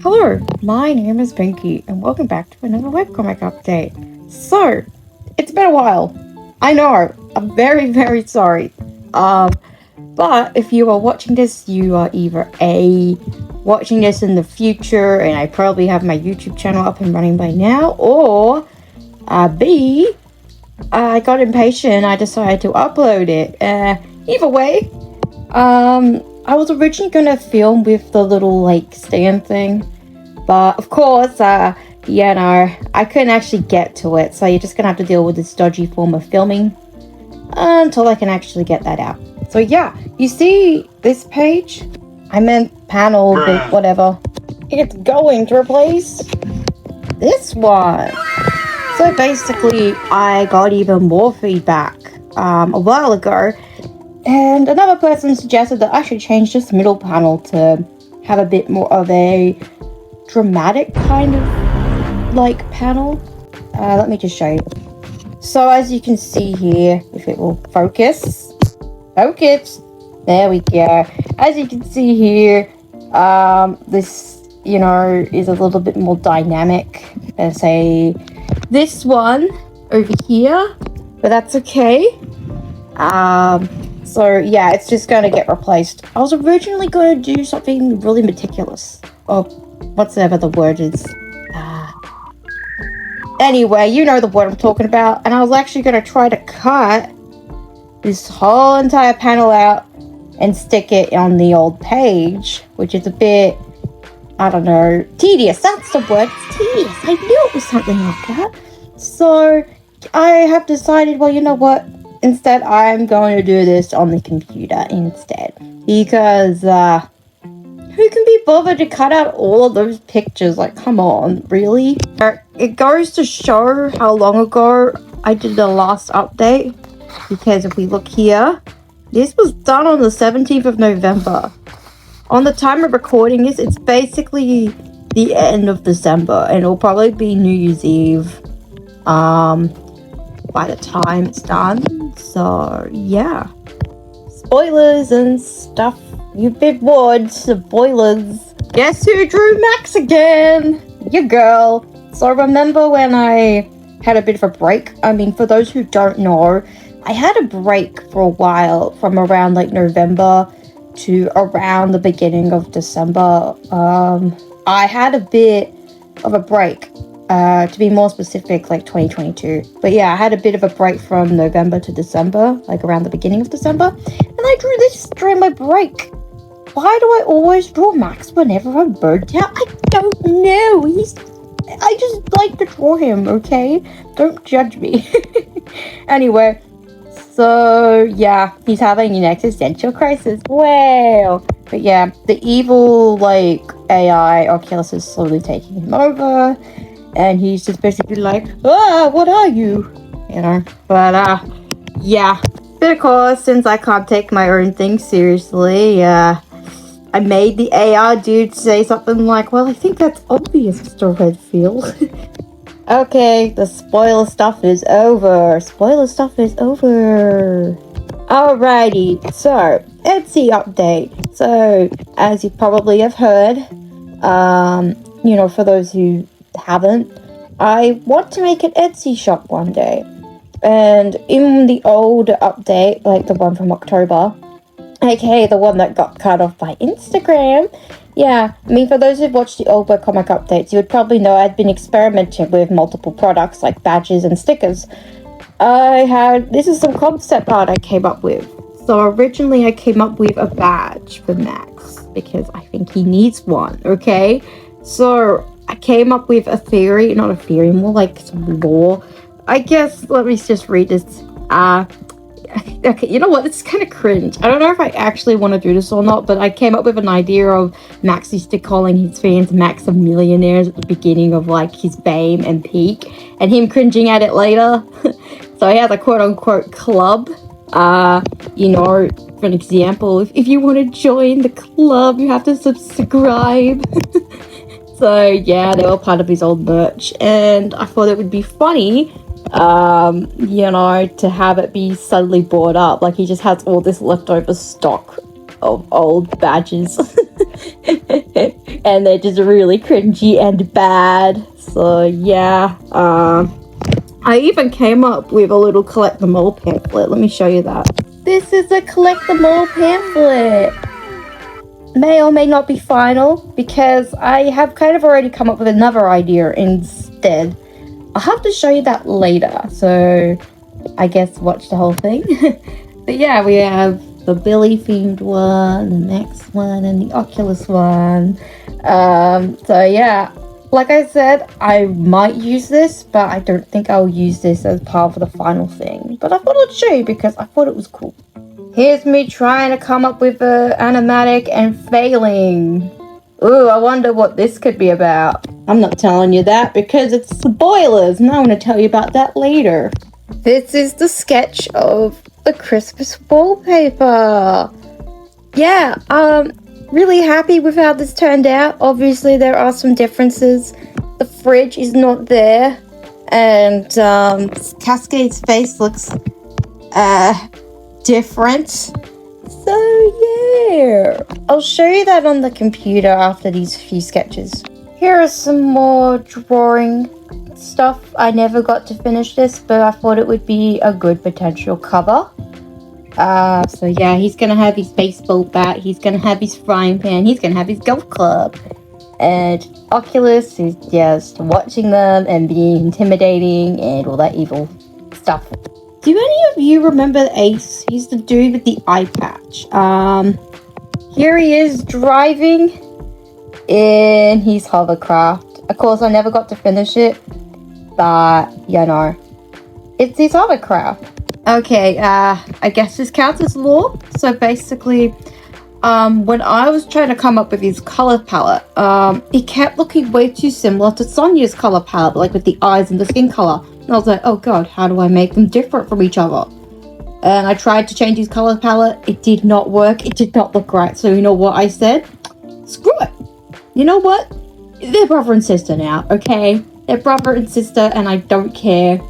Hello, my name is Pinky, and welcome back to another webcomic update. So, it's been a while. I know, I'm very, very sorry. But if you are watching this, you are either A, watching this in the future, and I probably have my YouTube channel up and running by now, or B, I got impatient and I decided to upload it. Either way, I was originally gonna film with the little stand thing, but of course, I couldn't actually get to it, so you're just gonna have to deal with this dodgy form of filming until I can actually get that out. So yeah, you see this page? I meant panel, but whatever. It's going to replace this one. So basically, I got even more feedback a while ago, and another person suggested that I should change this middle panel to have a bit more of a dramatic kind of panel. Let me just show you. So as you can see here, if it will focus, there we go. As you can see here, this is a little bit more dynamic than say this one over here, but that's okay. So yeah, it's just going to get replaced. I was originally going to do something really meticulous, or whatever the word is. Anyway, you know the word I'm talking about, and I was actually going to try to cut this whole entire panel out and stick it on the old page, which is a bit, I don't know, tedious. That's the word, it's tedious. I knew it was something like that. So I have decided, well, you know what? Instead, I'm going to do this on the computer instead. Because, who can be bothered to cut out all of those pictures? Like, come on, really? It goes to show how long ago I did the last update. Because if we look here, this was done on the 17th of November. On the time of recording this, it's basically the end of December. And it'll probably be New Year's Eve by the time it's done. So, yeah. Spoilers and stuff. You've been warned. Spoilers. Guess who drew Max again? Your girl. So remember when I had a bit of a break? I mean, for those who don't know, I had a break for a while from around November to around the beginning of December. I had a bit of a break. To be more specific, 2022. But yeah, I had a bit of a break from November to December, around the beginning of December. And I drew this during my break. Why do I always draw Max whenever I'm burnt out? I don't know. I just like to draw him, okay? Don't judge me. Anyway, so yeah, he's having an existential crisis. Wow. But yeah, the evil, AI Oculus is slowly taking him over. And he's just basically what are you? But, yeah. But of course, since I can't take my own thing seriously, I made the AR dude say something well, I think that's obvious, Mr. Redfield. Okay, the spoiler stuff is over. Alrighty, so, Etsy update. So, as you probably have heard, for those who haven't, I want to make an Etsy shop one day. And in the old update, the one from October, aka the one that got cut off by Instagram, yeah, I mean, for those who've watched the old webcomic updates, you would probably know I'd been experimenting with multiple products like badges and stickers. This is some concept art I came up with. So originally I came up with a badge for Max, because I think he needs one, okay? So I came up with more some lore. I guess, let me just read this. Okay, you know what? It's kind of cringe. I don't know if I actually want to do this or not, but I came up with an idea of Max used to calling his fans Max of Millionaires at the beginning of, his fame and peak, and him cringing at it later. So he has a quote-unquote club. For an example, if you want to join the club, you have to subscribe. So yeah, they were part of his old merch, and I thought it would be funny, to have it be suddenly brought up. He just has all this leftover stock of old badges. And they're just really cringy and bad. So yeah, I even came up with a little collect them all pamphlet. Let me show you that. This is a collect them all pamphlet. May or may not be final, because I have kind of already come up with another idea instead. I'll have to show you that later, so I guess watch the whole thing. But yeah, we have the Billy themed one, the Max one, and the Oculus one. So yeah, like I said, I might use this, but I don't think I'll use this as part of the final thing. But I thought I'd show you because I thought it was cool. Here's me trying to come up with an animatic and failing. Ooh, I wonder what this could be about. I'm not telling you that because it's spoilers, and I'm going to tell you about that later. This is the sketch of the Christmas wallpaper. Yeah, really happy with how this turned out. Obviously, there are some differences. The fridge is not there, and Cascade's face looks different. So yeah, I'll show you that on the computer after these few sketches. Here are some more drawing stuff. I never got to finish this, but I thought it would be a good potential cover. So yeah, he's gonna have his baseball bat, he's gonna have his frying pan, he's gonna have his golf club. And Oculus is just watching them and being intimidating and all that evil stuff. Do any of you remember Ace? He's the dude with the eye patch. Here he is driving in his hovercraft. Of course, I never got to finish it, but you know, it's his hovercraft. Okay, I guess this counts as lore. So basically, when I was trying to come up with his color palette, it kept looking way too similar to Sonia's color palette, like with the eyes and the skin color. And I was like, oh god, how do I make them different from each other? And I tried to change his color palette. It did not work. It did not look right. So you know what I said? Screw it. You know what? They're brother and sister now, okay? They're brother and sister, and I don't care.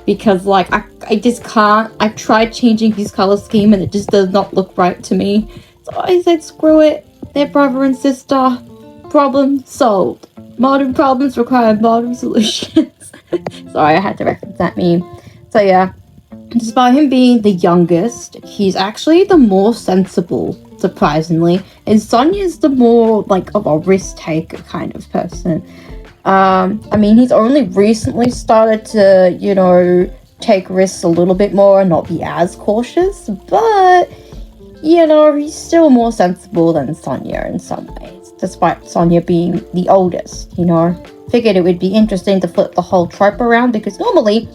Because, like, I just can't. I've tried changing his color scheme, and it just does not look right to me. So I said, screw it. They're brother and sister. Problem solved. Modern problems require modern solutions. Sorry, I had to reference that meme. So yeah, despite him being the youngest, he's actually the more sensible, surprisingly. And Sonia's the more, like, of a risk-taker kind of person. I mean, he's only recently started to, you know, take risks a little bit more and not be as cautious. But, you know, he's still more sensible than Sonia in some ways, despite Sonia being the oldest, you know. Figured it would be interesting to flip the whole trope around, because normally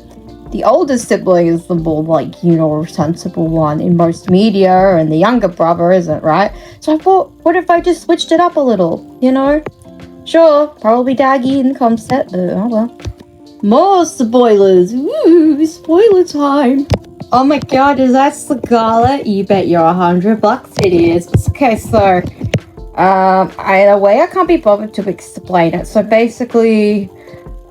the oldest sibling is the more, like, you know, sensible one in most media, and the younger brother isn't, right? So I thought, what if I just switched it up a little, you know? Sure, probably daggy in concept, but oh well. More spoilers! Woo! Spoiler time! Oh my god, is that Scarlet? You bet you're $100 it is. Okay, so in a way I can't be bothered to explain it. So basically,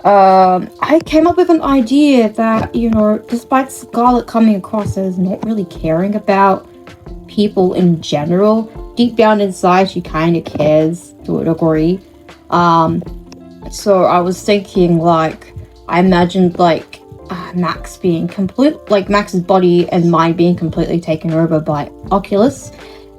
I came up with an idea that, you know, despite Scarlet coming across as not really caring about people in general, deep down inside she kind of cares to a degree. So I was thinking, like, I imagined, like, Max being Max's body and mind being completely taken over by Oculus,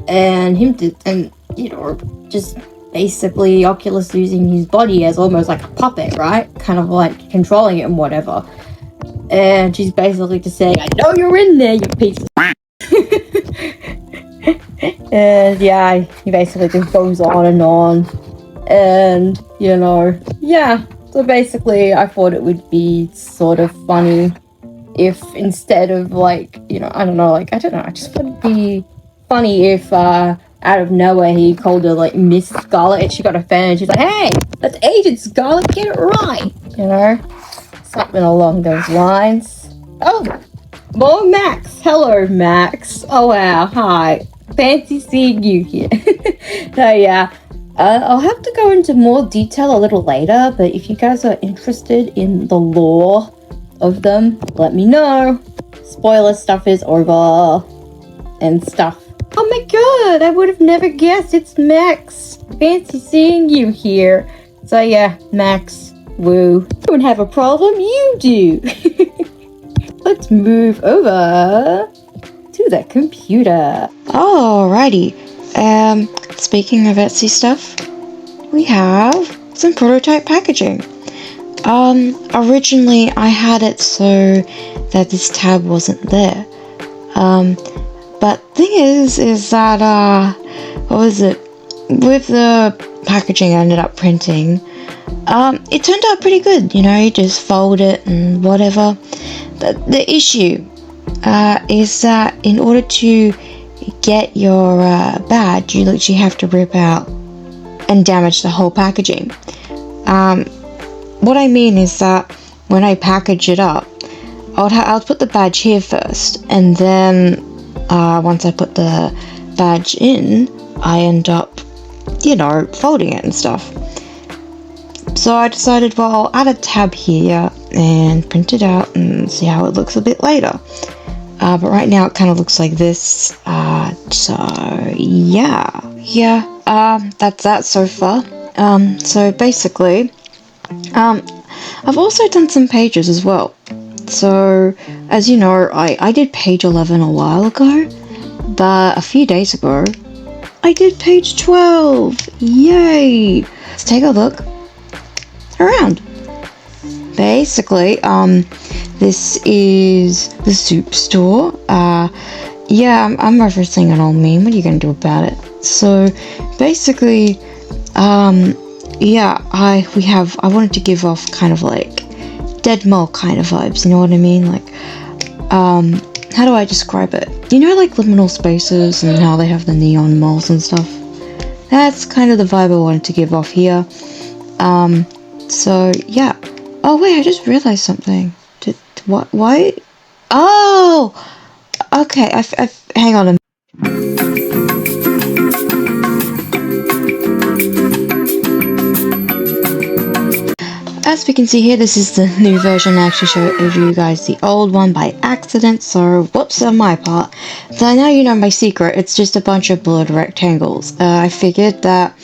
and you know, just basically Oculus using his body as almost like a puppet, right? Kind of like controlling it and whatever. And she's basically just saying, I know you're in there, you piece of And yeah, he basically just goes on and on. And, you know, yeah. So basically, I thought it would be sort of funny if instead of, like, you know, I just thought it'd be funny if, out of nowhere, he called her, like, Miss Scarlet, and she got offended, and she's like, hey, that's Agent Scarlet, get it right, you know? Something along those lines. Oh, more Max. Hello, Max. Oh, wow, hi. Fancy seeing you here. So, yeah. I'll have to go into more detail a little later, but if you guys are interested in the lore of them, let me know. Spoiler stuff is over and stuff. Oh my god, I would have never guessed it's Max. Fancy seeing you here. So yeah, Max, woo. I don't have a problem, you do. Let's move over to the computer. Alrighty. Speaking of Etsy stuff, we have some prototype packaging. Originally I had it so that this tab wasn't there. But thing is that, what was it? With the packaging I ended up printing, it turned out pretty good, you know, you just fold it and whatever. But the issue, is that in order to get your, badge, you literally have to rip out and damage the whole packaging. What I mean is that when I package it up, I'll put the badge here first, and then once I put the badge in, I end up, you know, folding it and stuff. So I decided, well, I'll add a tab here and print it out and see how it looks a bit later. But right now it kind of looks like this. So yeah, that's that so far. So basically, I've also done some pages as well. So, as you know, I did page 11 a while ago, but a few days ago, I did page 12! Yay! Let's take a look around. Basically, this is the soup store. Yeah, I'm referencing an old meme. What are you gonna do about it? So, basically, yeah, I wanted to give off kind of like Dead Mall kind of vibes, you know what I mean? Like, how do I describe it? You know, like liminal spaces and how they have the neon malls and stuff? That's kind of the vibe I wanted to give off here. So, yeah. Oh, wait, I just realized something. What? Why? Oh! Okay, hang on a minute. As we can see here, this is the new version. I actually showed you guys the old one by accident, so whoops on my part. So now you know my secret, it's just a bunch of blurred rectangles. I figured that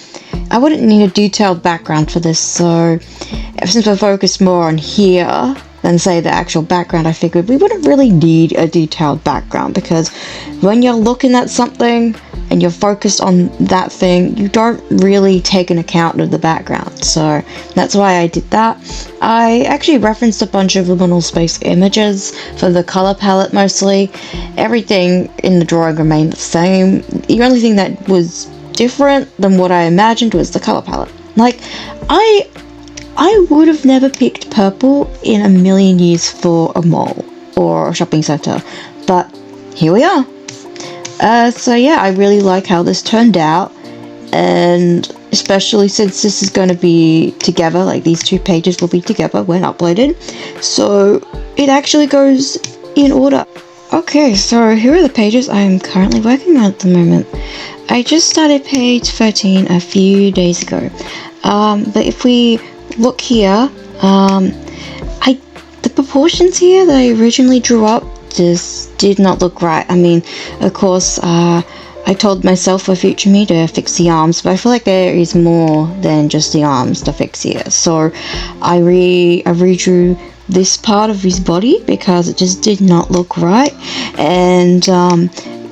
I wouldn't need a detailed background for this, so since we're focused more on here than say the actual background, I figured we wouldn't really need a detailed background, because when you're looking at something and you're focused on that thing, you don't really take an account of the background. So that's why I did that. I actually referenced a bunch of liminal space images for the color palette mostly. Everything in the drawing remained the same. The only thing that was different than what I imagined was the color palette. Like, I would have never picked purple in a million years for a mall or a shopping center, but here we are. So yeah, I really like how this turned out, and especially since this is going to be together, like these two pages will be together when uploaded, so it actually goes in order. Okay, so here are the pages I'm currently working on at the moment. I just started page 13 a few days ago, but if we look here, the proportions here that I originally drew up just did not look right. I mean, of course, I told myself for future me to fix the arms, but I feel like there is more than just the arms to fix here. So I redrew this part of his body because it just did not look right. And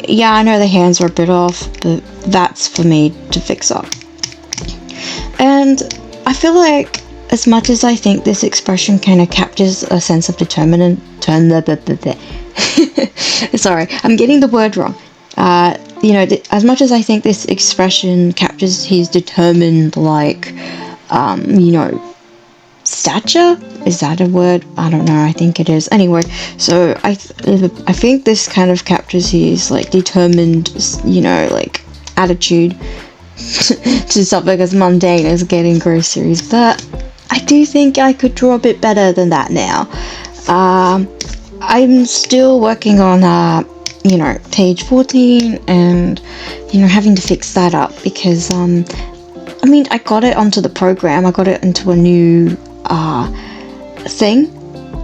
yeah, I know the hands were a bit off, but that's for me to fix up. And I feel like, as much as I think this expression kind of captures a sense of sorry, I'm getting the word wrong. You know, as much as I think this expression captures his determined, like, you know, stature? Is that a word? I don't know, I think it is. Anyway, so I think this kind of captures his, like, determined, you know, like, attitude to something as mundane as getting groceries, but I do think I could draw a bit better than that now. I'm still working on, you know, page 14 and, you know, having to fix that up because, I mean, I got it onto the program, I got it into a new, thing.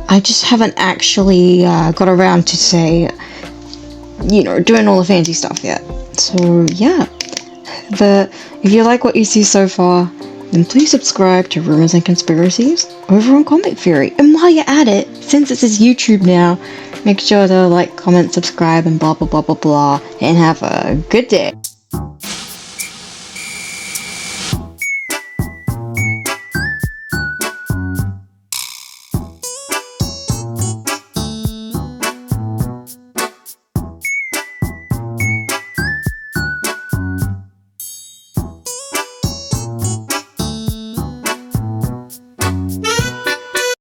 I just haven't actually, got around to, say, you know, doing all the fancy stuff yet. So yeah, if you like what you see so far, then please subscribe to Rumors and Conspiracies over on Comic Fury. And while you're at it, since this is YouTube now, make sure to like, comment, subscribe, and blah blah blah blah blah, and have a good day.